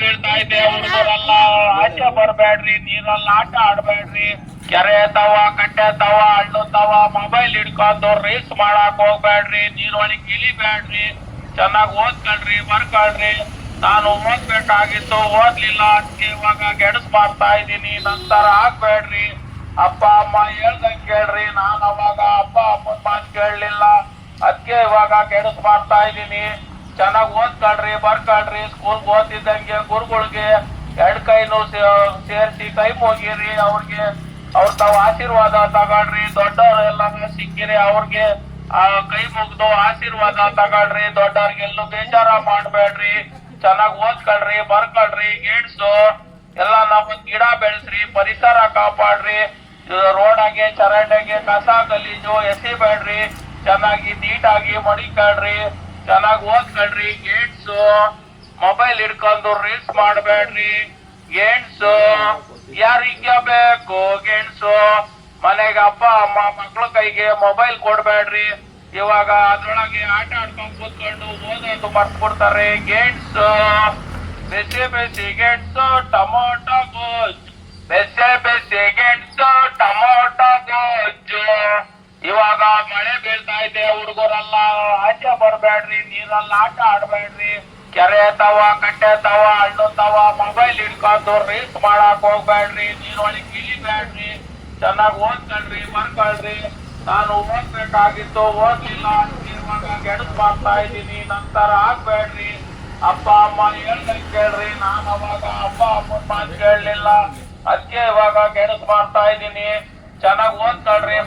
ಬೀಳ್ತಾ ಇದೆ. ಹುಡುಗರೆಲ್ಲ ಆಚೆ ಬರ್ಬೇಡ್ರಿ, ನೀರಲ್ಲ ಆಟ ಆಡ್ಬೇಡ್ರಿ. ಕೆರೆ ತಾವ, ಕಟ್ಟೆ ತಾವ, ಹಳ್ಳು ತಾವ, ಮೊಬೈಲ್ ಹಿಡ್ಕೊಂಡು ರೇಸ್ ಮಾಡಕ್ ಹೋಗ್ಬೇಡ್ರಿ. ನೀರೊಳಗೆ ಇಳಿಬೇಡ್ರಿ. ಚೆನ್ನಾಗಿ ಓದ್ಕೊಳ್ರಿ, ಬರ್ಕೊಳ್ರಿ. ನಾನು ಓದ್ಬೇಕಾಗಿತ್ತು, ಓದ್ಲಿಲ್ಲ, ಅದಕ್ಕೆ ಇವಾಗ ಗೆಣಸ್ ಮಾಡ್ತಾ ಇದ್ದೀನಿ. ನಂತರ ಆಗ್ಬೇಡ್ರಿ. ಅಪ್ಪ ಅಮ್ಮ ಹೇಳ್ದಂಗೆ ಕೇಳ್ರಿ. ನಾನು ಅವಾಗ ಅಪ್ಪ ಅಮ್ಮನ ಮಾತು ಕೇಳಲಿಲ್ಲ, ಅದಕ್ಕೆ ಇವಾಗ ಗೆಣಸ್ ಮಾಡ್ತಾ ಇದ್ದೀನಿ. ಚೆನ್ನಾಗಿ ಓದ್ಕೊಳ್ರಿ, ಬರ್ಕೊಳ್ರಿ. ಸ್ಕೂಲ್ಗೆ ಓದ್ತಿದ್ದಂಗೆ ಗುರುಗಳಿಗೆ ಎರಡ್ ಕೈನು ಸೇರಿಸಿ ಕೈ ಮುಗಿರಿ. ಅವ್ರಿಗೆ ತಾವ್ ಆಶೀರ್ವಾದ ತಗೊಳ್ರಿ. ದೊಡ್ಡವರೆಲ್ಲ ಸಿಕ್ಕಿರಿ, ಅವ್ರಿಗೆ ಕೈ ಮುಗ್ದು ಆಶೀರ್ವಾದ ತಗೊಳ್ರಿ. ದೊಡ್ಡವ್ರಿಗೆಲ್ಲೂ ಬೇಜಾರ ಮಾಡ್ಬೇಡ್ರಿ. ಚೆನ್ನಾಗಿ ಓದ್ಕೊಳ್ರಿ, ಬರ್ಕೊಳ್ರಿ. ಗೇಡ್ಸು ಎಲ್ಲ ನಾವು ಗಿಡ ಬೆಳೆಸ್ರಿ, ಪರಿಸರ ಕಾಪಾಡ್ರಿ. ರೋಡಾಗೆ ಚರಂಡಿಗೆ ಕಸ ಗಲೀಜು ಎಸಿಬೇಡ್ರಿ. ಚೆನ್ನಾಗಿ ನೀಟಾಗಿ ಮಡಿಕೊಳ್ರಿ. ಚೆನ್ನಾಗಿ ಓದ್ಕೊಳ್ರಿ. ಗೇಟ್ಸು ಮೊಬೈಲ್ ಹಿಡ್ಕೊಂಡು ರೀಲ್ಸ್ ಮಾಡಬೇಡ್ರಿ. ಗೇಟ್ಸು ಯಾರಿಗೆ ಬೇಕು ಗೇಟ್ಸು ಮನೆಗೆ ಅಪ್ಪ ಅಮ್ಮ ಮಕ್ಳ ಕೈಗೆ ಮೊಬೈಲ್ ಕೊಡ್ಬೇಡ್ರಿ. ಇವಾಗ ಅದ್ರೊಳಗೆ ಆಟ ಆಡ್ಕೊಂಡ್ ಕೂತ್ಕೊಂಡು ಓದೋದು ಮರ್ತ್ಬಿಡ್ತಾರೆ. ಗೇಟ್ಸ್ ಬೆಸಿ ಬೆಸಿ ಗೇಟ್ಸು ಟೊಮೊಟೊ ಗೊಜ್ಜು, ಬೆಸೆ ಬೆಸಿ ಗೇಟ್ಸು ಟೊಮೊಟೊ ಗೊಜ್ಜು. ಇವಾಗ ಮಳೆ ಬೀಳ್ತಾ ಇದೆ. ಹುಡುಗರೆಲ್ಲ ಆಚೆ ಬರ್ಬೇಡ್ರಿ, ನೀರಲ್ಲ ಆಟ ಆಡ್ಬೇಡ್ರಿ. ಕೆರೆ ತಾವ, ಕಟ್ಟೆ ತಾವ, ಹಳ್ಳು ತಾವ, ಮೊಬೈಲ್ ಹಿಡ್ಕೊಂಡು ರೇಸ್ ಮಾಡಕ್ ಹೋಗ್ಬೇಡ್ರಿ. ನೀರೊಳಗೆ ಇಳಿಬೇಡ್ರಿ. ಚೆನ್ನಾಗಿ ಓದ್ಕೊಳ್ರಿ, ಬರ್ಕೊಳ್ರಿ. ನಾನು ಓದ್ಬೇಕಾಗಿತ್ತು, ಓದ್ಲಿಲ್ಲ, ಅದಕ್ಕೆ ಇವಾಗ ಗೆಣಸ್ ಮಾಡ್ತಾ ಇದ್ದೀನಿ. ನಂತರ ಆಗ್ಬೇಡ್ರಿ. ಅಪ್ಪ ಅಮ್ಮ ಹೇಳ್ದಂಗೆ ಕೇಳ್ರಿ. ನಾನು ಅವಾಗ ಅಪ್ಪ ಅಮ್ಮನ ಮಾತು ಕೇಳಲಿಲ್ಲ, ಅದಕ್ಕೆ ಇವಾಗ ಗೆಣಸ್ ಮಾಡ್ತಾ ಇದ್ದೀನಿ. ಚೆನ್ನಾಗಿ ಓದ್ಕೊಳ್ರಿ.